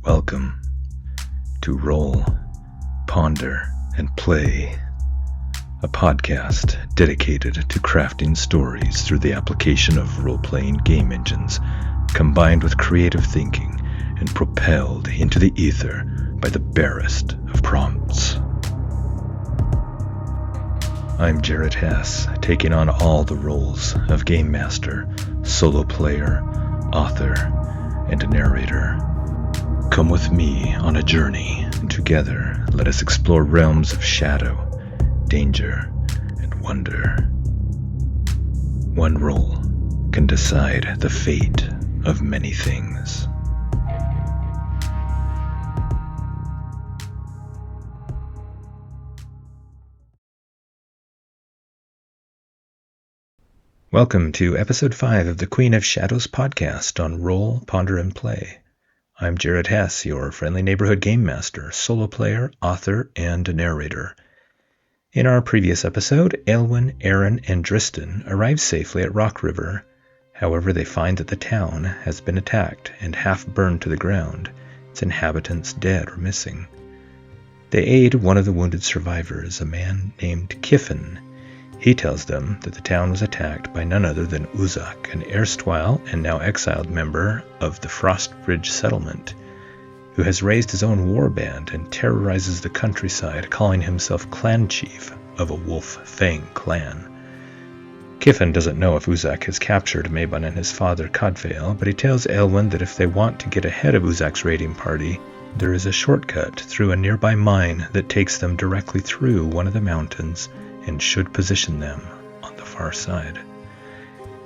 Welcome to Roll, Ponder, and Play, a podcast dedicated to crafting stories through the application of role-playing game engines, combined with creative thinking and propelled into the ether by the barest of prompts. I'm Jared Hess, taking on all the roles of Game Master, Solo Player, Author, and Narrator. Come with me on a journey, and together let us explore realms of shadow, danger, and wonder. One role can decide the fate of many things. Welcome to Episode 5 of the Queen of Shadows podcast on Roll, Ponder, and Play. I'm Jared Hess, your friendly neighborhood game master, solo player, author, and narrator. In our previous episode, Eilwen, Aron, and Drystan arrive safely at Rockriver. However, they find that the town has been attacked and half burned to the ground, its inhabitants dead or missing. They aid one of the wounded survivors, a man named Kyffin. He tells them that the town was attacked by none other than Uzak, an erstwhile and now exiled member of the Frostbridge settlement, who has raised his own warband and terrorizes the countryside, calling himself clan chief of a Wolf Fang clan. Kyffin doesn't know if Uzak has captured Mabon and his father Cadfael, but he tells Eilwen that if they want to get ahead of Uzak's raiding party, there is a shortcut through a nearby mine that takes them directly through one of the mountains and should position them on the far side.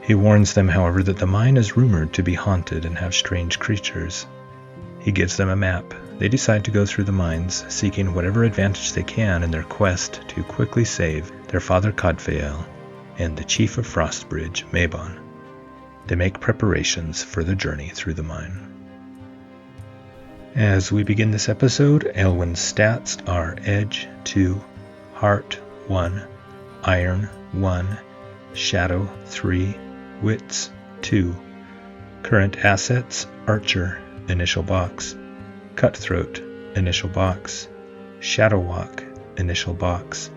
He warns them, however, that the mine is rumored to be haunted and have strange creatures. He gives them a map. They decide to go through the mines, seeking whatever advantage they can in their quest to quickly save their father Cadfael and the chief of Frostbridge, Mabon. They make preparations for the journey through the mine. As we begin this episode, Eilwen's stats are Edge 2, Heart 1, Iron 1, Shadow 3, Wits 2. Current assets: Archer, initial box; Cutthroat, initial box; Shadow Walk, initial box.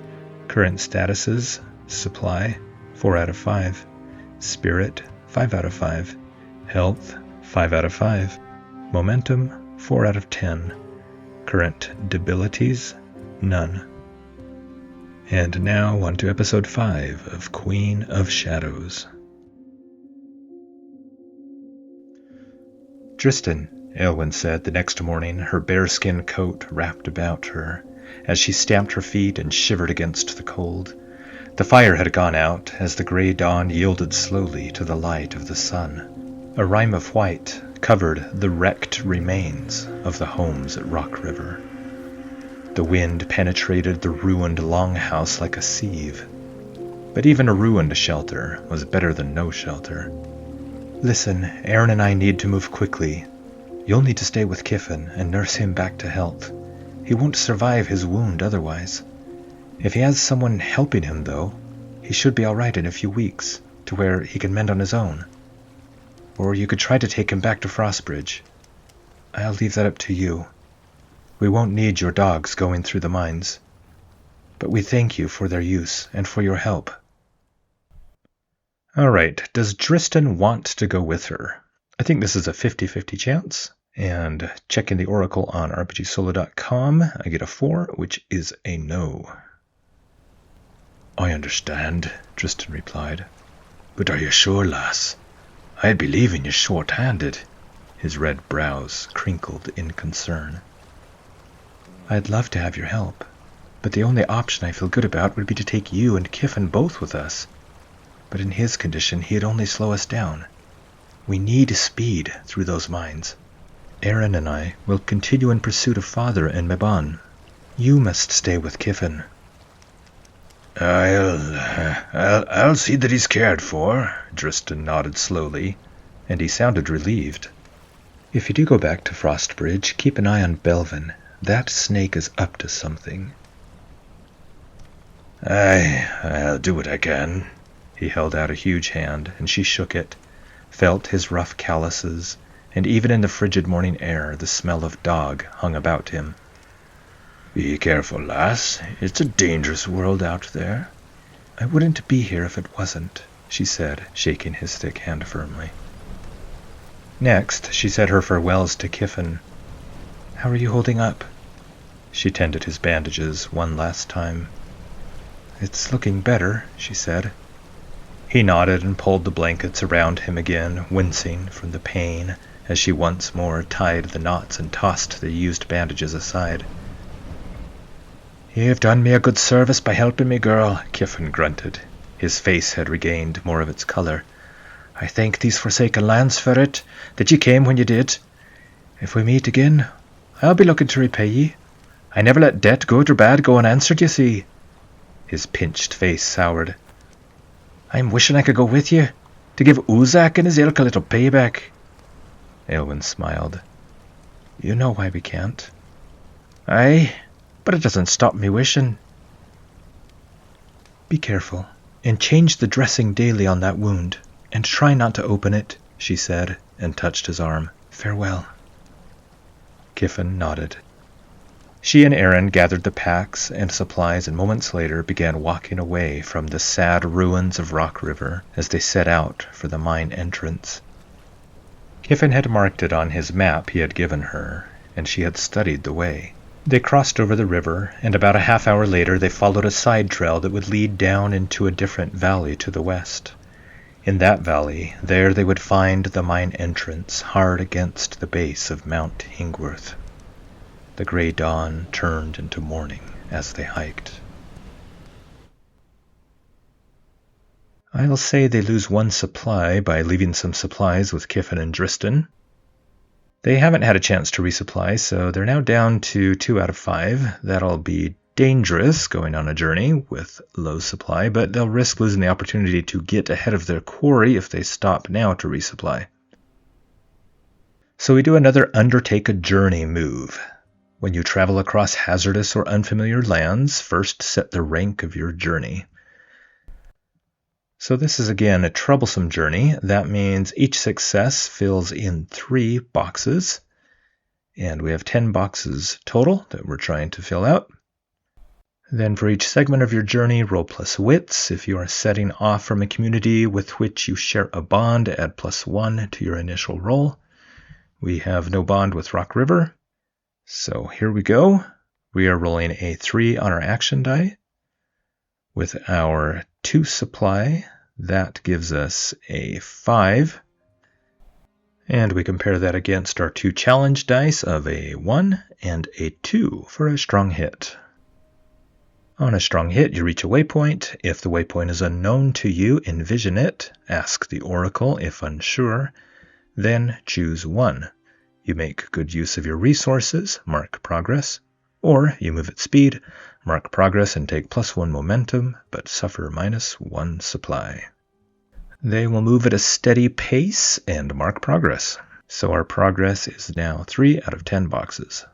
Current statuses: Supply 4 out of 5, Spirit 5 out of 5, Health 5 out of 5, Momentum 4 out of 10. Current debilities: None. And now on to Episode 5 of Queen of Shadows. Drystan, Eilwen said the next morning, her bearskin coat wrapped about her, as she stamped her feet and shivered against the cold. The fire had gone out as the gray dawn yielded slowly to the light of the sun. A rime of white covered the wrecked remains of the homes at Rockriver. The wind penetrated the ruined longhouse like a sieve, but even a ruined shelter was better than no shelter. Listen, Aron and I need to move quickly. You'll need to stay with Kyffin and nurse him back to health. He won't survive his wound otherwise. If he has someone helping him, though, he should be all right in a few weeks, to where he can mend on his own. Or you could try to take him back to Frostbridge. I'll leave that up to you. We won't need your dogs going through the mines, but we thank you for their use and for your help. All right, does Drystan want to go with her? I think this is a 50-50 chance, and checking the oracle on rpgsolo.com, I get a 4, which is a no. I understand, Drystan replied. But are you sure, lass? I'd be leaving you short-handed. His red brows crinkled in concern. I'd love to have your help, but the only option I feel good about would be to take you and Kyffin both with us. But in his condition, he'd only slow us down. We need speed through those mines. Aron and I will continue in pursuit of Father and Mabon. You must stay with Kyffin. I'll see that he's cared for. Drystan nodded slowly, and he sounded relieved. If you do go back to Frostbridge, keep an eye on Belvin. That snake is up to something. I'll do what I can. He held out a huge hand, and she shook it, felt his rough calluses, and even in the frigid morning air the smell of dog hung about him. "Be careful, lass. It's a dangerous world out there." "I wouldn't be here if it wasn't," she said, shaking his thick hand firmly. Next, she said her farewells to Kyffin. "How are you holding up?" She tended his bandages one last time. "It's looking better," she said. He nodded and pulled the blankets around him again, wincing from the pain as she once more tied the knots and tossed the used bandages aside. "You've done me a good service by helping me, girl," Kyffin grunted. His face had regained more of its color. "I thank these forsaken lands for it, that ye came when ye did. If we meet again, I'll be looking to repay ye. I never let debt, good or bad, go unanswered, ye see." His pinched face soured. "I'm wishing I could go with you, to give Uzak and his ilk a little payback." Eilwen smiled. "You know why we can't." "Aye, but it doesn't stop me wishing." "Be careful, and change the dressing daily on that wound, and try not to open it," she said, and touched his arm. "Farewell." Kyffin nodded. She and Aron gathered the packs and supplies and moments later began walking away from the sad ruins of Rockriver as they set out for the mine entrance. Kyffin had marked it on his map he had given her, and she had studied the way. They crossed over the river, and about a half hour later they followed a side trail that would lead down into a different valley to the west. In that valley, there they would find the mine entrance hard against the base of Mount Hingworth. The gray dawn turned into morning as they hiked. I'll say they lose one supply by leaving some supplies with Kyffin and Drystan. They haven't had a chance to resupply, so they're now down to 2 out of 5. That'll be dangerous going on a journey with low supply, but they'll risk losing the opportunity to get ahead of their quarry if they stop now to resupply. So we do another undertake a journey move. When you travel across hazardous or unfamiliar lands, first set the rank of your journey. So this is again a troublesome journey. That means each success fills in 3 boxes. And we have 10 boxes total that we're trying to fill out. Then for each segment of your journey, roll plus wits. If you are setting off from a community with which you share a bond, add +1 to your initial roll. We have no bond with Rockriver. So here we go. We are rolling a 3 on our action die. With our 2 supply, that gives us a 5. And we compare that against our 2 challenge dice of a 1 and a 2 for a strong hit. On a strong hit, you reach a waypoint. If the waypoint is unknown to you, envision it. Ask the oracle if unsure. Then choose 1. You make good use of your resources, mark progress. Or you move at speed, mark progress and take +1 momentum, but suffer -1 supply. They will move at a steady pace and mark progress. So our progress is now 3 out of 10 boxes.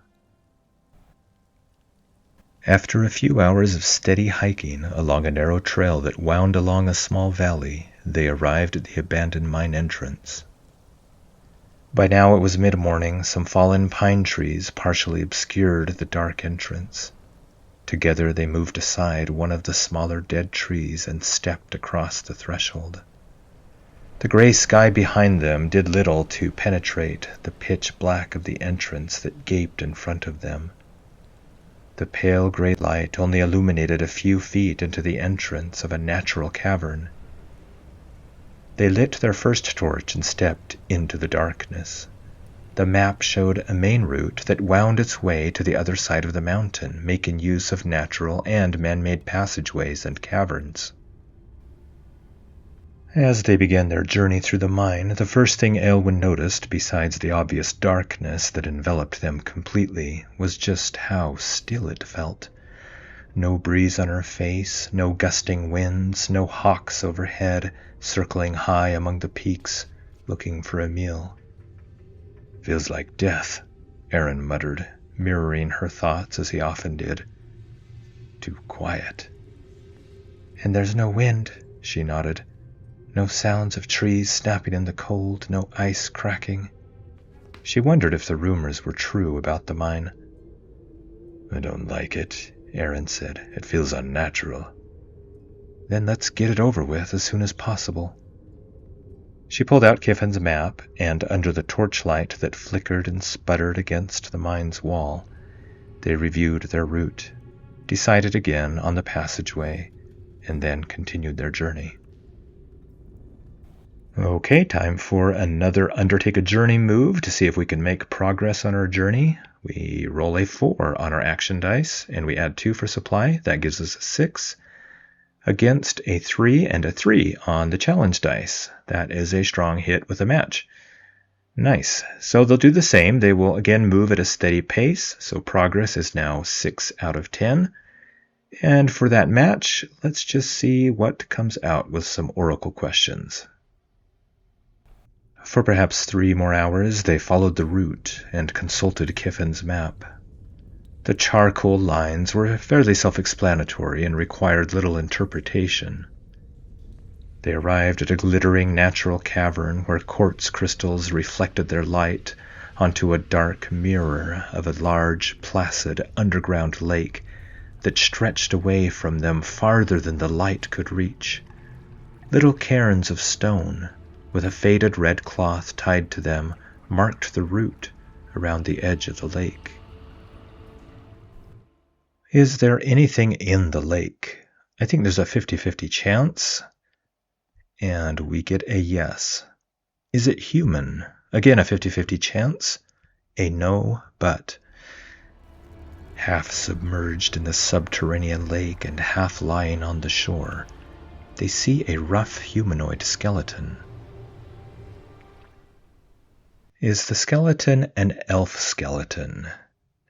After a few hours of steady hiking along a narrow trail that wound along a small valley, they arrived at the abandoned mine entrance. By now it was mid-morning. Some fallen pine trees partially obscured the dark entrance. Together they moved aside one of the smaller dead trees and stepped across the threshold. The gray sky behind them did little to penetrate the pitch black of the entrance that gaped in front of them. The pale gray light only illuminated a few feet into the entrance of a natural cavern. They lit their first torch and stepped into the darkness. The map showed a main route that wound its way to the other side of the mountain, making use of natural and man-made passageways and caverns. As they began their journey through the mine, the first thing Eilwen noticed, besides the obvious darkness that enveloped them completely, was just how still it felt. No breeze on her face, no gusting winds, no hawks overhead, circling high among the peaks, looking for a meal. "Feels like death," Aron muttered, mirroring her thoughts as he often did. "Too quiet." "And there's no wind," she nodded. "No sounds of trees snapping in the cold, no ice cracking." She wondered if the rumors were true about the mine. I don't like it, Aron said. It feels unnatural. Then let's get it over with as soon as possible. She pulled out Kyffin's map, and under the torchlight that flickered and sputtered against the mine's wall, they reviewed their route, decided again on the passageway, and then continued their journey. Okay, time for another Undertake a Journey move to see if we can make progress on our journey. We roll a 4 on our action dice, and we add 2 for supply. That gives us a 6. Against a 3 and a 3 on the challenge dice. That is a strong hit with a match. Nice. So they'll do the same. They will again move at a steady pace. So progress is now 6 out of 10. And for that match, let's just see what comes out with some oracle questions. For perhaps 3 more hours, they followed the route and consulted Kyffin's map. The charcoal lines were fairly self-explanatory and required little interpretation. They arrived at a glittering natural cavern where quartz crystals reflected their light onto a dark mirror of a large, placid underground lake that stretched away from them farther than the light could reach. Little cairns of stone, with a faded red cloth tied to them, marked the route around the edge of the lake. Is there anything in the lake? I think there's a 50-50 chance, and we get a yes. Is it human? Again, a 50-50 chance. A no, but half submerged in the subterranean lake and half lying on the shore, they see a rough humanoid skeleton. Is the skeleton an elf skeleton?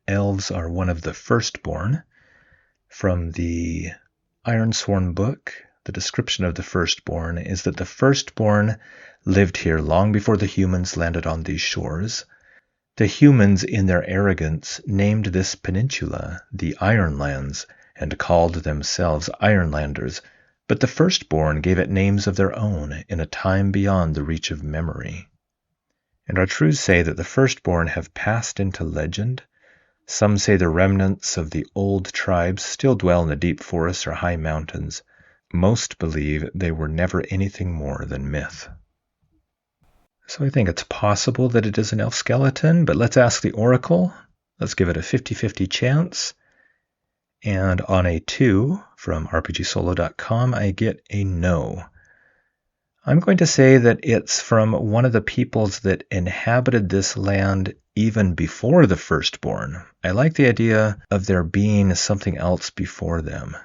Elves are one of the firstborn. From the Ironsworn book, the description of the firstborn is that the firstborn lived here long before the humans landed on these shores. The humans, in their arrogance, named this peninsula the Ironlands and called themselves Ironlanders, but the firstborn gave it names of their own in a time beyond the reach of memory. And our truths say that the firstborn have passed into legend. Some say the remnants of the old tribes still dwell in the deep forests or high mountains. Most believe they were never anything more than myth. So I think it's possible that it is an elf skeleton, but let's ask the oracle. Let's give it a 50-50 chance. And on a 2 from RPGsolo.com, I get a no. I'm going to say that it's from one of the peoples that inhabited this land even before the firstborn. I like the idea of there being something else before them.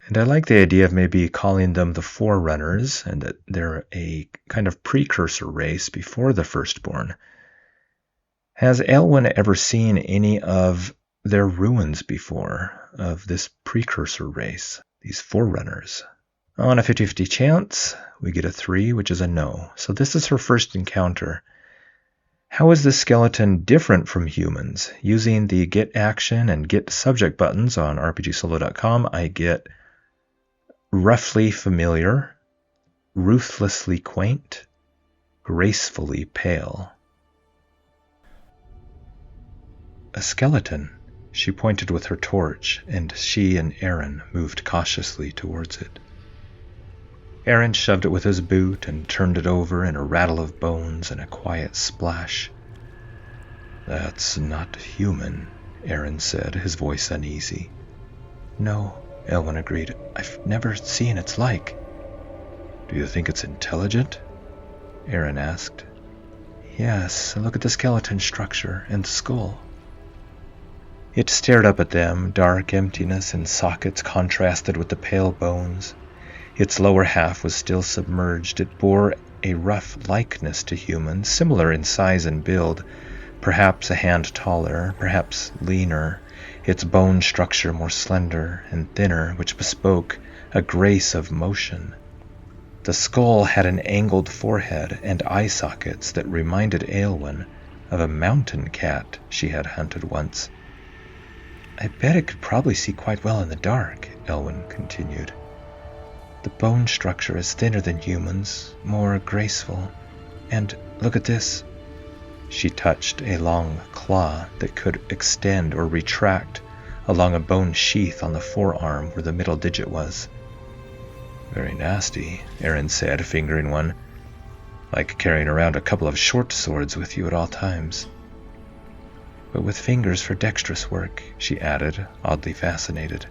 And I like the idea of maybe calling them the Forerunners, and that they're a kind of precursor race before the firstborn. Has Eilwen ever seen any of their ruins before, of this precursor race, these Forerunners? On a 50-50 chance, we get a 3, which is a no. So this is her first encounter. How is this skeleton different from humans? Using the Get Action and Get Subject buttons on RPGsolo.com, I get roughly familiar, ruthlessly quaint, gracefully pale. A skeleton. She pointed with her torch, and she and Aron moved cautiously towards it. Aron shoved it with his boot and turned it over in a rattle of bones and a quiet splash. "That's not human," Aron said, his voice uneasy. "No," Eilwen agreed. "I've never seen its like." "Do you think it's intelligent?" Aron asked. "Yes, look at the skeleton structure and the skull." It stared up at them, dark emptiness and sockets contrasted with the pale bones. Its lower half was still submerged. It bore a rough likeness to humans, similar in size and build, perhaps a hand taller, perhaps leaner, its bone structure more slender and thinner, which bespoke a grace of motion. The skull had an angled forehead and eye sockets that reminded Eilwen of a mountain cat she had hunted once. "I bet it could probably see quite well in the dark," Eilwen continued. "The bone structure is thinner than humans, more graceful. And look at this." She touched a long claw that could extend or retract along a bone sheath on the forearm where the middle digit was. Very nasty, Aron said, fingering one. Like carrying around a couple of short swords with you at all times. But with fingers for dexterous work, she added, oddly fascinated.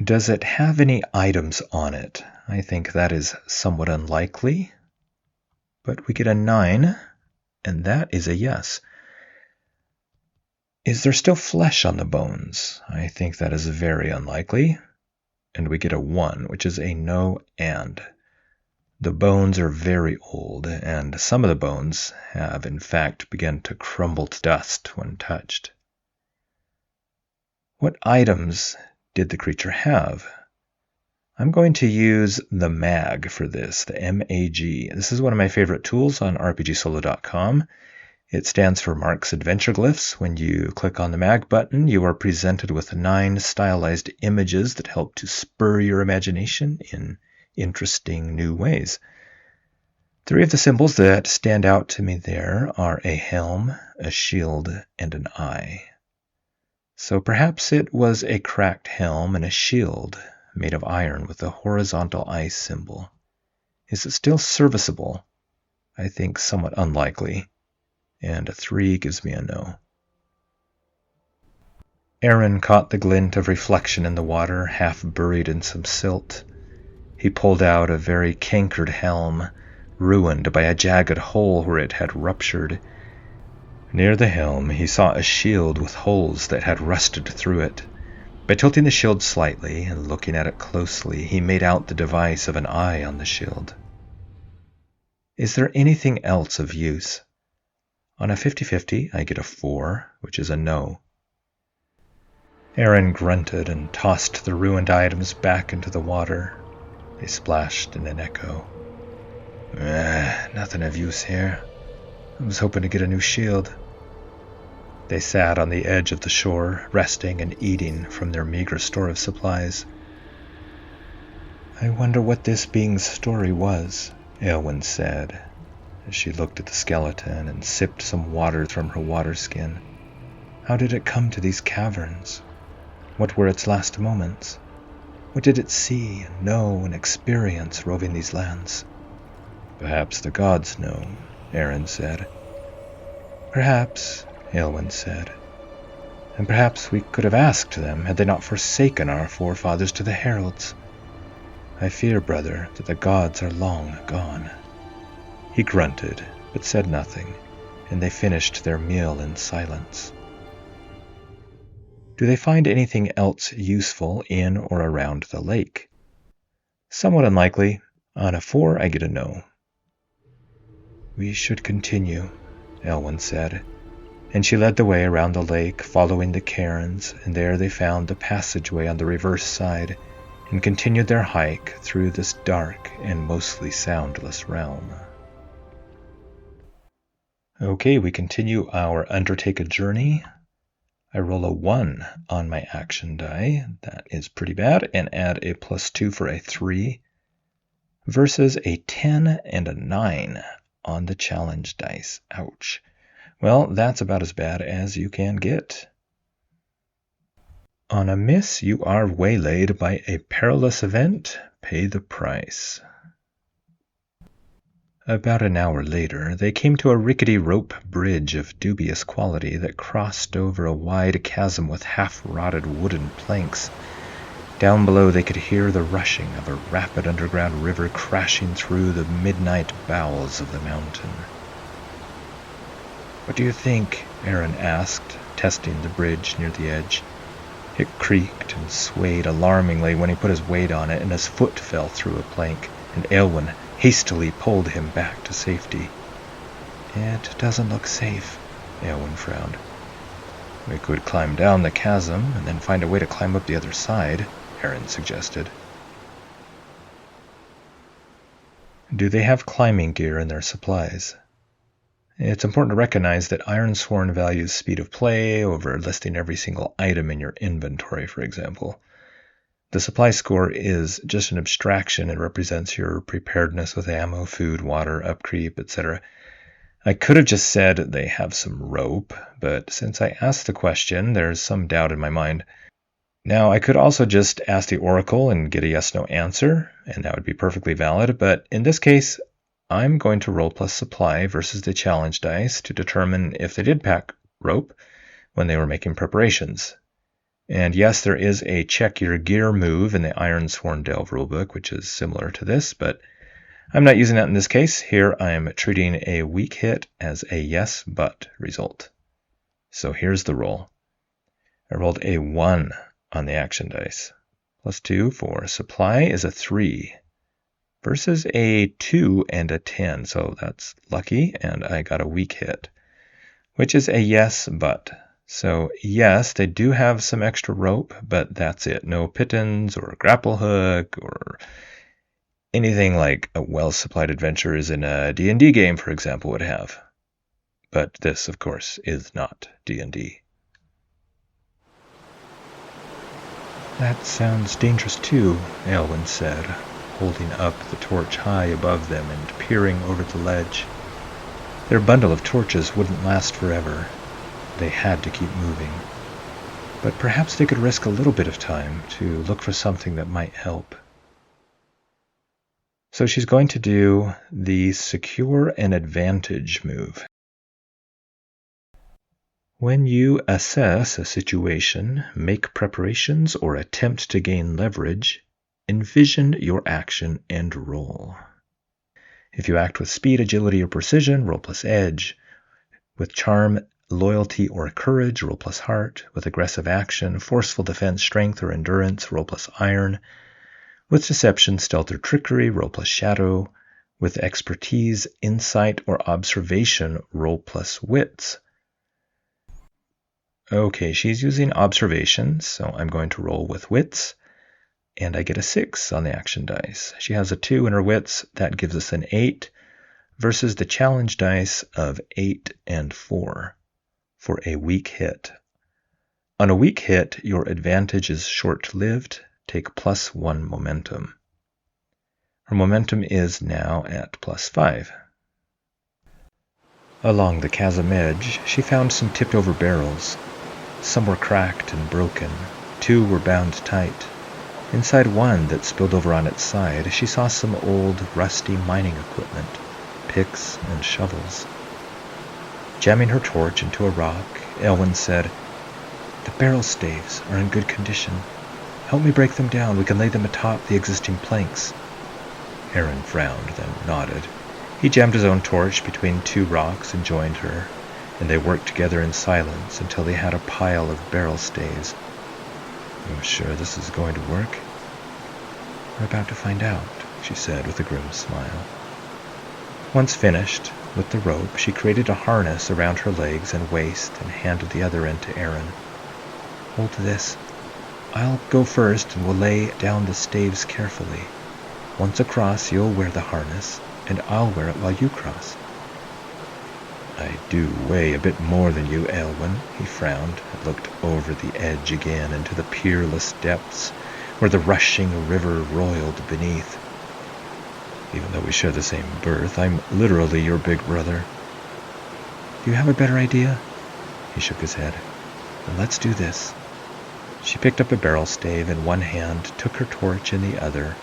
Does it have any items on it? I think that is somewhat unlikely. But we get a 9, and that is a yes. Is there still flesh on the bones? I think that is very unlikely. And we get a 1, which is a no and. The bones are very old, and some of the bones have, in fact, begun to crumble to dust when touched. What items did the creature have? I'm going to use the MAG for this, the M-A-G. This is one of my favorite tools on RPGsolo.com. It stands for Mark's Adventure Glyphs. When you click on the MAG button, you are presented with 9 stylized images that help to spur your imagination in interesting new ways. 3 of the symbols that stand out to me there are a helm, a shield, and an eye. So perhaps it was a cracked helm and a shield made of iron with a horizontal eye symbol. Is it still serviceable? I think somewhat unlikely. And a 3 gives me a no. Aron caught the glint of reflection in the water, half buried in some silt. He pulled out a very cankered helm, ruined by a jagged hole where it had ruptured. Near the helm he saw a shield with holes that had rusted through it. By tilting the shield slightly and looking at it closely, he made out the device of an eye on the shield. Is there anything else of use? On a 50-50, I get a 4, which is a no. Aron grunted and tossed the ruined items back into the water. They splashed in an echo. Nothing of use here. I was hoping to get a new shield. They sat on the edge of the shore, resting and eating from their meager store of supplies. I wonder what this being's story was, Eilwen said, as she looked at the skeleton and sipped some water from her water skin. How did it come to these caverns? What were its last moments? What did it see, know, and experience roving these lands? Perhaps the gods know, Aron said. Perhaps, Eilwen said. And perhaps we could have asked them had they not forsaken our forefathers to the heralds. I fear, brother, that the gods are long gone. He grunted, but said nothing, and they finished their meal in silence. Do they find anything else useful in or around the lake? Somewhat unlikely. On a 4, I get a no. We should continue, Eilwen said, and she led the way around the lake, following the cairns, and there they found the passageway on the reverse side, and continued their hike through this dark and mostly soundless realm. Okay, we continue our Undertake a Journey. I roll a 1 on my action die. That is pretty bad, and add a +2 for a 3, versus a 10 and a 9 on the challenge dice. Ouch. Well, that's about as bad as you can get. On a miss, you are waylaid by a perilous event. Pay the price. About an hour later, they came to a rickety rope bridge of dubious quality that crossed over a wide chasm with half-rotted wooden planks. Down below they could hear the rushing of a rapid underground river crashing through the midnight bowels of the mountain. What do you think? Aron asked, testing the bridge near the edge. It creaked and swayed alarmingly when he put his weight on it, and his foot fell through a plank, and Eilwen hastily pulled him back to safety. It doesn't look safe, Eilwen frowned. We could climb down the chasm and then find a way to climb up the other side, Aron suggested. Do they have climbing gear in their supplies? It's important to recognize that Ironsworn values speed of play over listing every single item in your inventory, for example. The supply score is just an abstraction. It represents your preparedness with ammo, food, water, upkeep, etc. I could have just said they have some rope, but since I asked the question, there's some doubt in my mind. Now, I could also just ask the Oracle and get a yes-no answer, and that would be perfectly valid, but in this case, I'm going to roll plus supply versus the challenge dice to determine if they did pack rope when they were making preparations. And yes, there is a check your gear move in the Ironsworn Delve rulebook, which is similar to this, but I'm not using that in this case. Here I'm treating a weak hit as a yes, but result. So here's the roll. I rolled a 1 on the action dice. +2 for supply is a 3 versus a 2 and a 10. So that's lucky, and I got a weak hit, which is a yes, but. So yes, they do have some extra rope, but that's it. No pittons or grapple hook or anything like a well-supplied adventurers in a D&D game, for example, would have. But this, of course, is not D&D. That sounds dangerous too, Eilwen said, holding up the torch high above them and peering over the ledge. Their bundle of torches wouldn't last forever. They had to keep moving. But perhaps they could risk a little bit of time to look for something that might help. So she's going to do the Secure an Advantage move. When you assess a situation, make preparations, or attempt to gain leverage, envision your action and roll. If you act with speed, agility, or precision, roll plus edge. With charm, loyalty, or courage, roll plus heart. With aggressive action, forceful defense, strength, or endurance, roll plus iron. With deception, stealth, or trickery, roll plus shadow. With expertise, insight, or observation, roll plus wits. Okay, she's using observation, so I'm going to roll with wits, and I get a 6 on the action dice. She has a 2 in her wits, that gives us an 8, versus the challenge dice of 8 and 4 for a weak hit. On a weak hit, your advantage is short-lived. Take +1 momentum. Her momentum is now at +5. Along the chasm edge, she found some tipped-over barrels. Some were cracked and broken. 2 were bound tight. Inside one that spilled over on its side, she saw some old, rusty mining equipment, picks and shovels. Jamming her torch into a rock, Eilwen said, "The barrel staves are in good condition. Help me break them down. We can lay them atop the existing planks." Aron frowned, then nodded. He jammed his own torch between 2 rocks and joined her, and they worked together in silence until they had a pile of barrel staves. "I'm sure this is going to work." "We're about to find out," she said with a grim smile. Once finished, with the rope, she created a harness around her legs and waist and handed the other end to Aron. "Hold this. I'll go first and we'll lay down the staves carefully. Once across, you'll wear the harness, and I'll wear it while you cross." "I do weigh a bit more than you, Eilwen," he frowned and looked over the edge again into the peerless depths where the rushing river roiled beneath. "Even though we share the same birth, I'm literally your big brother." "Do you have a better idea?" He shook his head. "Then let's do this." She picked up a barrel stave in one hand, took her torch in the other,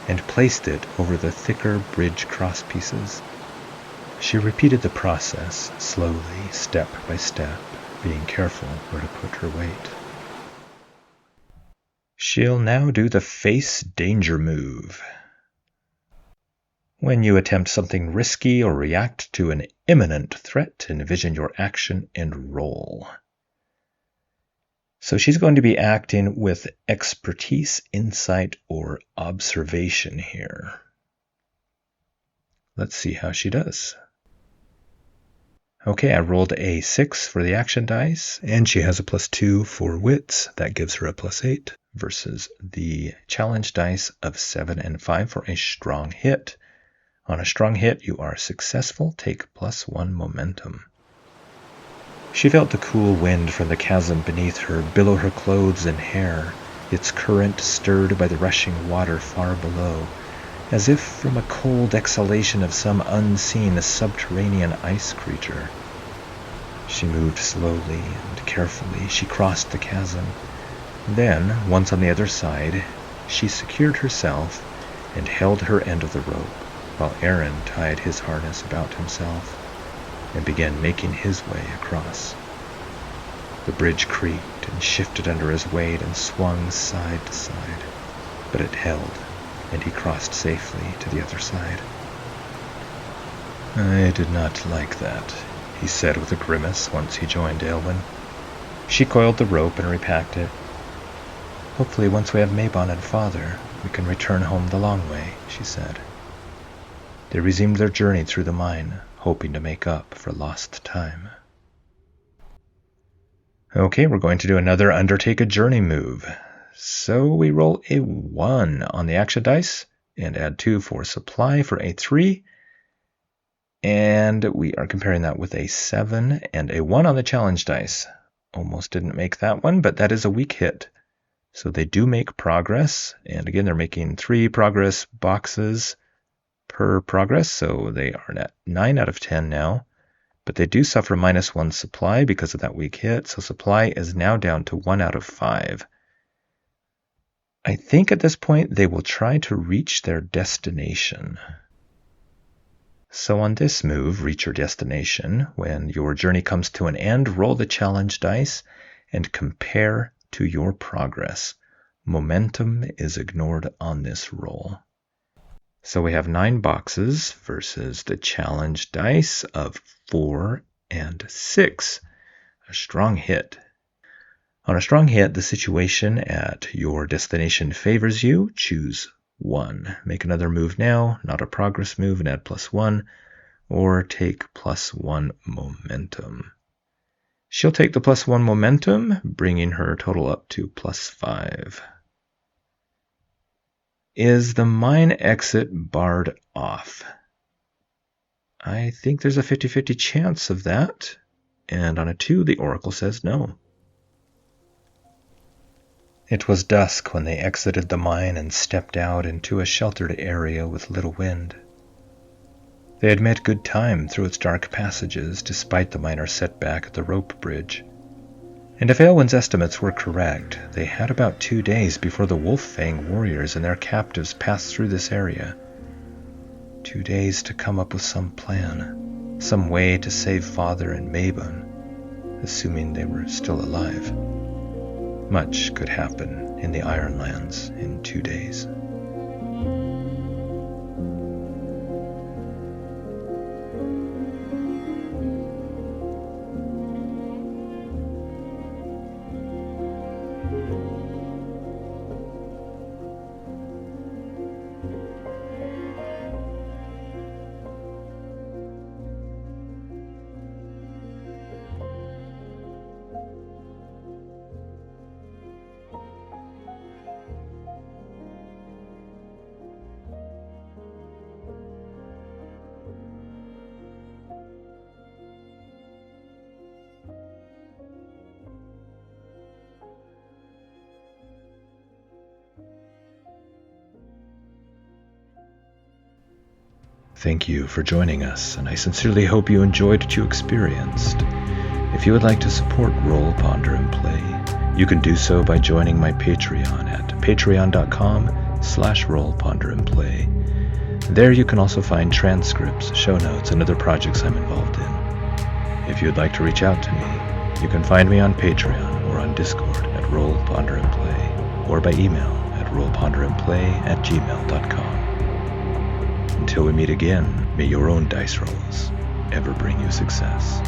and placed it over the thicker bridge crosspieces. She repeated the process, slowly, step by step, being careful where to put her weight. She'll now do the Face Danger move. When you attempt something risky or react to an imminent threat, envision your action and roll. So she's going to be acting with expertise, insight, or observation here. Let's see how she does. Okay, I rolled a 6 for the action dice, and she has a +2 for wits. That gives her a +8 versus the challenge dice of 7 and 5 for a strong hit. On a strong hit, you are successful. Take +1 momentum. She felt the cool wind from the chasm beneath her billow her clothes and hair, its current stirred by the rushing water far below, as if from a cold exhalation of some unseen subterranean ice creature. She moved slowly and carefully. She crossed the chasm. Then, once on the other side, she secured herself and held her end of the rope, while Aron tied his harness about himself and began making his way across. The bridge creaked and shifted under his weight and swung side to side, but it held, and he crossed safely to the other side. "I did not like that," he said with a grimace once he joined Eilwen. She coiled the rope and repacked it. "Hopefully once we have Mabon and Father, we can return home the long way," she said. They resumed their journey through the mine, hoping to make up for lost time. Okay, we're going to do another Undertake a Journey move. So we roll a 1 on the action dice and add 2 for supply for a 3. And we are comparing that with a 7 and a 1 on the challenge dice. Almost didn't make that one, but that is a weak hit. So they do make progress. And again, they're making 3 progress boxes per progress. So they are at 9 out of 10 now. But they do suffer -1 supply because of that weak hit. So supply is now down to 1 out of 5. I think at this point they will try to reach their destination. So on this move, reach your destination, when your journey comes to an end, roll the challenge dice and compare to your progress. Momentum is ignored on this roll. So we have 9 boxes versus the challenge dice of 4 and 6. A strong hit. On a strong hit, the situation at your destination favors you. Choose 1. Make another move now, not a progress move, and add +1, or take +1 momentum. She'll take the +1 momentum, bringing her total up to +5. Is the mine exit barred off? I think there's a 50-50 chance of that, and on a 2, the Oracle says no. It was dusk when they exited the mine and stepped out into a sheltered area with little wind. They had made good time through its dark passages despite the minor setback at the rope bridge. And if Eilwen's estimates were correct, they had about 2 days before the Wolf Fang warriors and their captives passed through this area. 2 days to come up with some plan, some way to save Father and Mabon, assuming they were still alive. Much could happen in the Ironlands in 2 days. Thank you for joining us, and I sincerely hope you enjoyed what you experienced. If you would like to support Roll, Ponder, and Play, you can do so by joining my Patreon at patreon.com/Roll, Ponder, and Play. There you can also find transcripts, show notes, and other projects I'm involved in. If you would like to reach out to me, you can find me on Patreon or on Discord at Roll, Ponder, and Play, or by email at rollponderandplay@gmail.com. Until we meet again, may your own dice rolls ever bring you success.